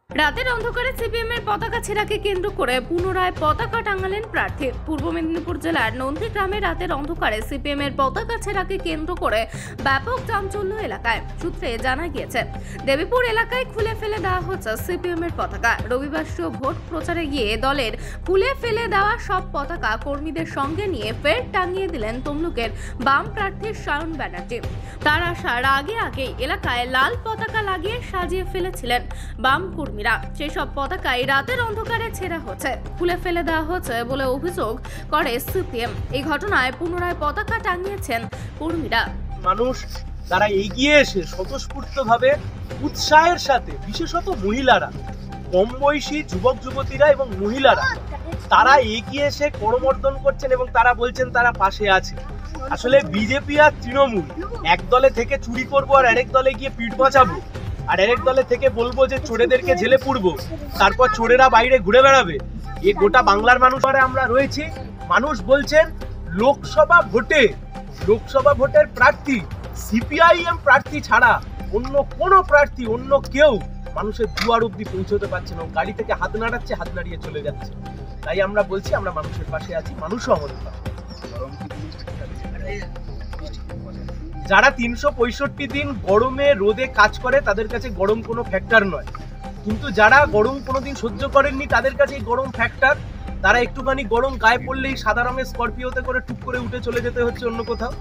রাতের অন্ধকারে সিপিএম এর পতাকা ছেঁড়াকে কেন্দ্র করে পুনরায় পতাকা টাঙালেন প্রার্থী। পূর্ব মেদিনীপুর জেলার নন্দীগ্রামে রাতের অন্ধকারে সিপিএম এর পতাকা ছেঁড়াকে কেন্দ্র করে ব্যাপক চাঞ্চল্য এলাকায়। সূত্রে জানা গিয়েছে, দেবীপুর এলাকায় খুলে ফেলে দেওয়া হচ্ছে সিপিএম এর পতাকা। রবিবার ভোট প্রচারে গিয়ে দলের খুলে ফেলে দেওয়া সব পতাকা কর্মীদের সঙ্গে নিয়ে ফের টাঙিয়ে দিলেন তমলুকের বাম প্রার্থী সায়ন ব্যানার্জি। তার আসার আগেই এলাকায় লাল পতাকা লাগিয়ে সাজিয়ে ফেলেছিলেন বাম কর্মীরা। সেসব পতাকাই রাতের অন্ধকারে ছেঁড়া হচ্ছে, খুলে ফেলে দেওয়া হচ্ছে বলে অভিযোগ করে সিপিএম। এই ঘটনায় পুনরায় পতাকা টাঙিয়েছেন কর্মীরা। মানুষ তারা এগিয়ে এসে স্বতঃস্ফূর্তভাবে উৎসাহের সাথে, বিশেষত মহিলারা, কম বয়সী যুবক যুবতীরা এবং মহিলারা তারা এগিয়ে এসে করমর্দন করছেন এবং তারা বলছেন তারা পাশে আছে। আসলে বিজেপি আর তৃণমূল এক দলে থেকে চুরি করবো আর আরেক দলে গিয়ে পিঠ বাঁচাবো, আর আরেক দলে থেকে বলবো যে চোরেদেরকে জেলে পুরবো, তারপর চোরেরা বাইরে ঘুরে বেড়াবে। এই গোটা বাংলার মানুষ আমরা রয়েছি। মানুষ বলছেন লোকসভা ভোটের প্রার্থী সিপিআইএম প্রার্থী ছাড়া অন্য কোনো প্রার্থী, অন্য কেউ মানুষের দুয়ার অব্দি পৌঁছতে পারছে না। গাড়ি থেকে হাত নাড়াচ্ছে, হাত নাড়িয়ে চলে যাচ্ছে। তাই আমরা বলছি আমরা মানুষের পাশে আছি, মানুষও আমাদের পাশে। যারা 365 দিন গরমে রোদে কাজ করে তাদের কাছে গরম কোনো ফ্যাক্টর নয়, কিন্তু যারা গরম কোনোদিন সহ্য করেননি তাদের কাছে এই গরম ফ্যাক্টর। তারা একটুখানি গরম গায়ে পড়লেই সাদা রঙের স্করপিওতে করে টুক করে উঠে চলে যেতে হচ্ছে অন্য কোথাও।